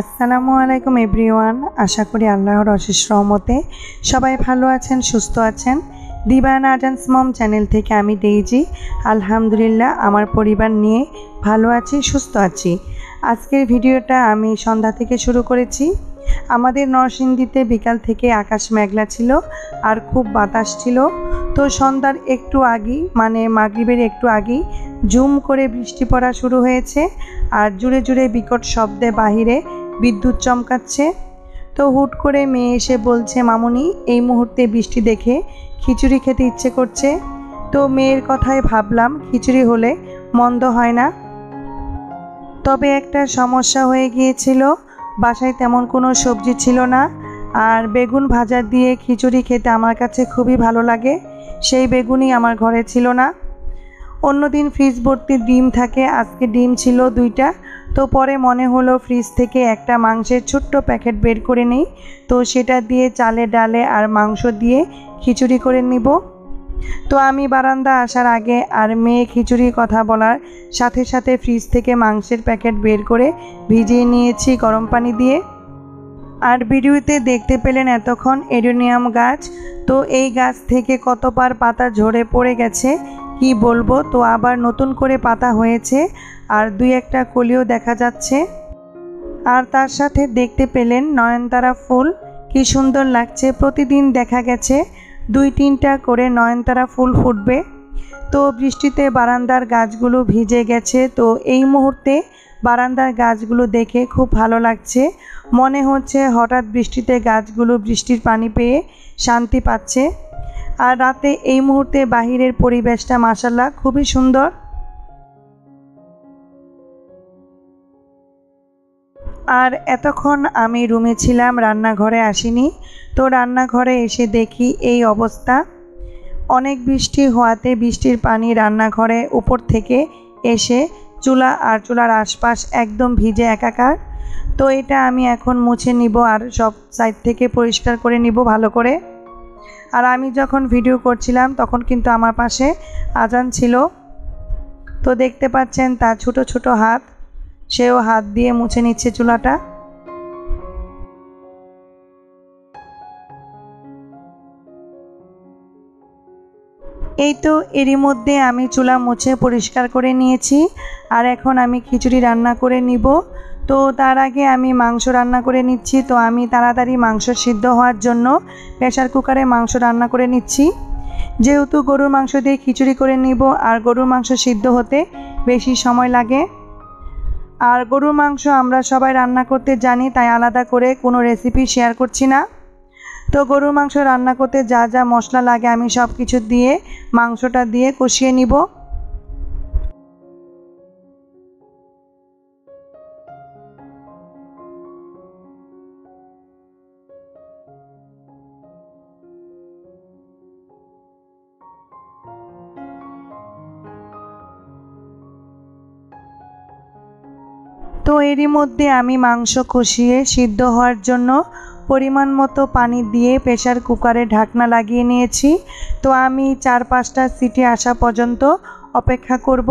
আসসালামু আলাইকুম এভরিওয়ান। আশা করি আল্লাহর অশেষ রহমতে সবাই ভালো আছেন, সুস্থ আছেন। দিবান আজান্স মম চ্যানেল থেকে আমি ডেইজি আলহামদুলিল্লাহ আমার পরিবার নিয়ে ভালো আছি, সুস্থ আছি। আজকের ভিডিওটা আমি সন্ধ্যা থেকে শুরু করেছি। আমাদের নরসিংদীতে বিকাল থেকে আকাশ মেঘলা ছিল আর খুব বাতাস ছিল। তো সন্ধ্যার একটু আগেই মানে মাগরিবের একটু আগেই ঝুম করে বৃষ্টি পড়া শুরু হয়েছে আর জুড়ে জুড়ে বিকট শব্দে বাহিরে বিদ্যুৎ চমকাচ্ছে। তো হুট করে মেয়ে এসে বলছে, মামুনি এই মুহূর্তে বৃষ্টি দেখে খিচুড়ি খেতে ইচ্ছে করছে। তো মেয়ের কথায় ভাবলাম খিচুড়ি হলে মন্দ হয় না। তবে একটা সমস্যা হয়ে গিয়েছিল, বাসায় তেমন কোনো সবজি ছিল না আর বেগুন ভাজা দিয়ে খিচুড়ি খেতে আমার কাছে খুবই ভালো লাগে। সেই বেগুনই আমার ঘরে ছিল না। অন্যদিন ফ্রিজ ভর্তি ডিম থাকে, আজকে ডিম ছিল 2টা। তো পরে মনে হলো ফ্রিজ থেকে একটা মাংসের ছোট্ট প্যাকেট বের করে নিই, তো সেটা দিয়ে চালে ডালে আর মাংস দিয়ে খিচুড়ি করে নিব। তো আমি বারান্দা আসার আগে আর মেয়ে খিচুড়ির কথা বলার সাথে সাথে ফ্রিজ থেকে মাংসের প্যাকেট বের করে ভিজিয়ে নিয়েছি গরম পানি দিয়ে। আর ভিডিওতে দেখতে পেলেন এতক্ষণ এডেনিয়াম গাছ। তো এই গাছ থেকে কতবার পাতা ঝরে পড়ে গেছে কি বলবো। তো আবার নতুন করে পাতা হয়েছে আর 2-1টা কলিও দেখা যাচ্ছে। আর তার সাথে দেখতে পেলেন নয়নতারা ফুল, কি সুন্দর লাগছে। প্রতিদিন দেখা গেছে 2-3টা করে নয়নতারা ফুল ফুটবে। তো বৃষ্টিতে বারান্দার গাছগুলো ভিজে গেছে। তো এই মুহূর্তে বারান্দার গাছগুলো দেখে খুব ভালো লাগছে। মনে হচ্ছে হঠাৎ বৃষ্টিতে গাছগুলো বৃষ্টির পানি পেয়ে শান্তি পাচ্ছে। আর রাতে এই মুহূর্তে বাহিরের পরিবেশটা মাশাআল্লাহ খুবই সুন্দর। আর এতক্ষণ আমি রুমে ছিলাম, রান্নাঘরে আসিনি। তো রান্নাঘরে এসে দেখি এই অবস্থা। অনেক বৃষ্টি হওয়াতে বৃষ্টির পানি রান্নাঘরে উপর থেকে এসে চুলা আর চুলার আশপাশ একদম ভিজে একাকার। তো এটা আমি এখন মুছে নিব আর সব সাইড থেকে পরিষ্কার করে নিব ভালো করে। আর আমি যখন ভিডিও করছিলাম তখন কিন্তু আমার পাশে আজান ছিল। তো দেখতে পাচ্ছেন তার ছোট ছোট হাত, সেও হাত দিয়ে মুছে নিচ্ছে চুলাটা। এই তো এরই মধ্যে আমি চুলা মুছে পরিষ্কার করে নিয়েছি আর এখন আমি খিচুড়ি রান্না করে নিব। তো তার আগে আমি মাংস রান্না করে নিচ্ছি। তো আমি তাড়াতাড়ি মাংস সিদ্ধ হওয়ার জন্য প্রেসার কুকারে মাংস রান্না করে নিচ্ছি। যেহেতু গরুর মাংস দিয়ে খিচুড়ি করে নিব আর গরুর মাংস সিদ্ধ হতে বেশি সময় লাগে। আর গরুর মাংস আমরা সবাই রান্না করতে জানি, তাই আলাদা করে কোনো রেসিপি শেয়ার করছি না। তো গরুর মাংস রান্না করতে যা যা মশলা লাগে আমি সব কিছু দিয়ে মাংসটা দিয়ে কষিয়ে নিব। তো এরই মধ্যে আমি মাংস কষিয়ে সিদ্ধ হওয়ার জন্য পরিমাণ মতো পানি দিয়ে প্রেসার কুকারে ঢাকনা লাগিয়ে নিয়েছি। তো আমি 4-5টা সিটি আসা পর্যন্ত অপেক্ষা করব।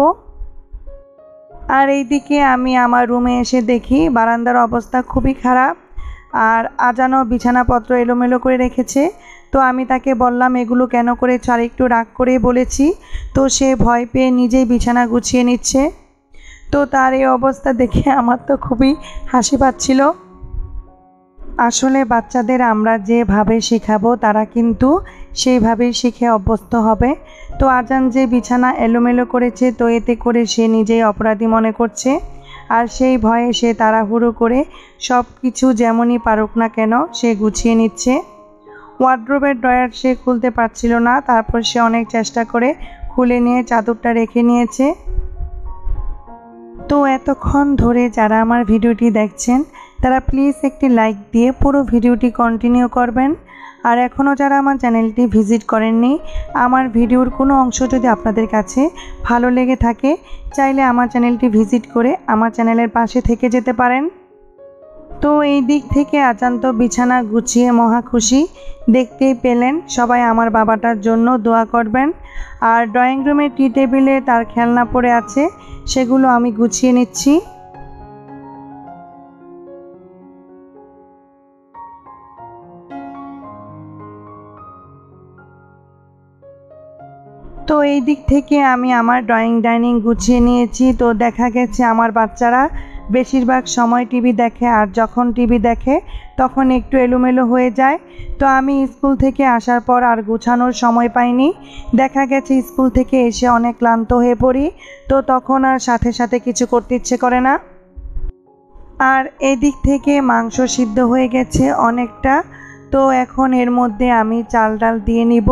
আর এইদিকে আমি আমার রুমে এসে দেখি বারান্দার অবস্থা খুবই খারাপ আর আজানও বিছানাপত্র এলোমেলো করে রেখেছে। তো আমি তাকে বললাম এগুলো কেন করেছ, আর একটু রাগ করে বলেছি। তো সে ভয় পেয়ে নিজেই বিছানা গুছিয়ে নিচ্ছে। তো তার এই অবস্থা দেখে আমার তো খুবই হাসি পাচ্ছিল। আসলে বাচ্চাদের আমরা যেভাবে শেখাবো তারা কিন্তু সেইভাবেই শিখে অভ্যস্ত হবে। তো আজান যে বিছানা এলোমেলো করেছে, তো এতে করে সে নিজেই অপরাধী মনে করছে আর সেই ভয়ে সে তাড়াহুড়ো করে সব কিছু যেমনই পারুক না কেন সে গুছিয়ে নিচ্ছে। ওয়ার্ড্রোবের ড্রয়ার সে খুলতে পারছিল না, তারপর সে অনেক চেষ্টা করে খুলে নিয়ে চাদরটা রেখে নিয়েছে। তো এতক্ষণ ধরে যারা আমার ভিডিওটি দেখছেন তারা প্লিজ একটি লাইক দিয়ে পুরো ভিডিওটি কন্টিনিউ করবেন। আর এখনও যারা আমার চ্যানেলটি ভিজিট করেননি, আমার ভিডিওর কোনো অংশ যদি আপনাদের কাছে ভালো লেগে থাকে চাইলে আমার চ্যানেলটি ভিজিট করে আমার চ্যানেলের পাশে থেকে যেতে পারেন। তো এই দিক থেকে আজান তো বিছানা গুছিয়ে মহা খুশি। দেখতেই পেলেন সবাই আমার বাবাটার জন্য দোয়া করবেন। আর ড্রয়িং রুমের টি টেবিলে তার খেলনা পড়ে আছে, সেগুলো আমি গুছিয়ে নিচ্ছি। এই দিক থেকে আমি আমার ড্রয়িং ডাইনিং গুছিয়ে নিয়েছি। তো দেখা গেছে আমার বাচ্চারা বেশিরভাগ সময় টিভি দেখে, আর যখন টিভি দেখে তখন একটু এলোমেলো হয়ে যায়। তো আমি স্কুল থেকে আসার পর আর গুছানোর সময় পাইনি। দেখা গেছে স্কুল থেকে এসে অনেক ক্লান্ত হয়ে পড়ি, তো তখন আর সাথে সাথে কিছু করতে ইচ্ছে করে না। আর এদিক থেকে মাংস সিদ্ধ হয়ে গেছে অনেকটা। তো এখন এর মধ্যে আমি চাল ডাল দিয়ে নিব,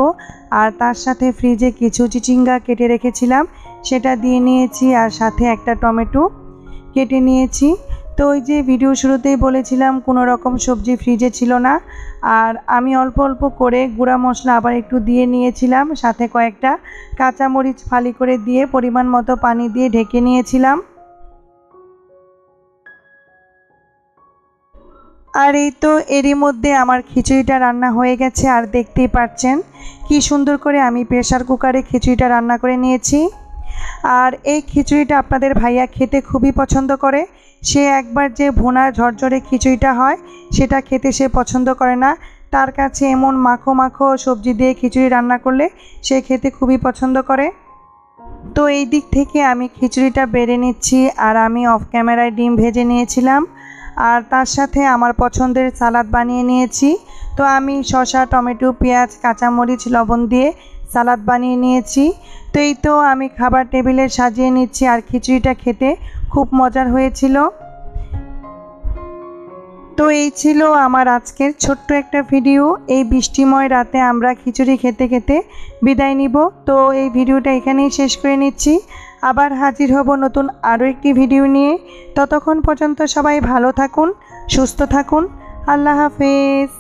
আর তার সাথে ফ্রিজে কিছু চিচিঙ্গা কেটে রেখেছিলাম সেটা দিয়ে নিয়েছি, আর সাথে একটা টমেটো কেটে নিয়েছি। তো ওই যে ভিডিও শুরুতেই বলেছিলাম কোনো রকম সবজি ফ্রিজে ছিল না, আর আমি অল্প অল্প করে গুঁড়া মশলা আবার একটু দিয়ে নিয়েছিলাম, সাথে কয়েকটা কাঁচামরিচ ফালি করে দিয়ে পরিমাণ মতো পানি দিয়ে ঢেকে নিয়েছিলাম। আর এই তো এরই মধ্যে আমার খিচুড়িটা রান্না হয়ে গেছে, আর দেখতেই পাচ্ছেন কি সুন্দর করে আমি প্রেসার কুকারে খিচুড়িটা রান্না করে নিয়েছি। আর এই খিচুড়িটা আপনাদের ভাইয়া খেতে খুবই পছন্দ করে। সে একবার যে ভুনা ঝরঝরে খিচুড়িটা হয় সেটা খেতে সে পছন্দ করে না, তার কাছে এমন মাখো মাখো সবজি দিয়ে খিচুড়ি রান্না করলে সে খেতে খুবই পছন্দ করে। তো এই দিক থেকে আমি খিচুড়িটা বেড়ে নিচ্ছি, আর আমি অফ ক্যামেরায় ডিম ভেজে নিয়েছিলাম, আর তার সাথে আমার পছন্দের সালাদ বানিয়ে নিয়েছি। তো আমি শসা, টমেটো, পেঁয়াজ, কাঁচামরিচ, লবণ দিয়ে সালাদ বানিয়ে নিয়েছি। তো এই তো আমি খাবার টেবিলে সাজিয়ে নিচ্ছি, আর খিচুড়িটা খেতে খুব মজার হয়েছিল। তো এই ছিল আমার আজকের ছোট্ট একটা ভিডিও। এই বৃষ্টিময় রাতে আমরা খিচুড়ি খেতে খেতে বিদায় নিব। তো এই ভিডিওটা এখানেই শেষ করে নিচ্ছি। আবার হাজির হব নতুন আরও একটি ভিডিও নিয়ে। ততক্ষণ পর্যন্ত সবাই ভালো থাকুন, সুস্থ থাকুন। আল্লাহ হাফেজ।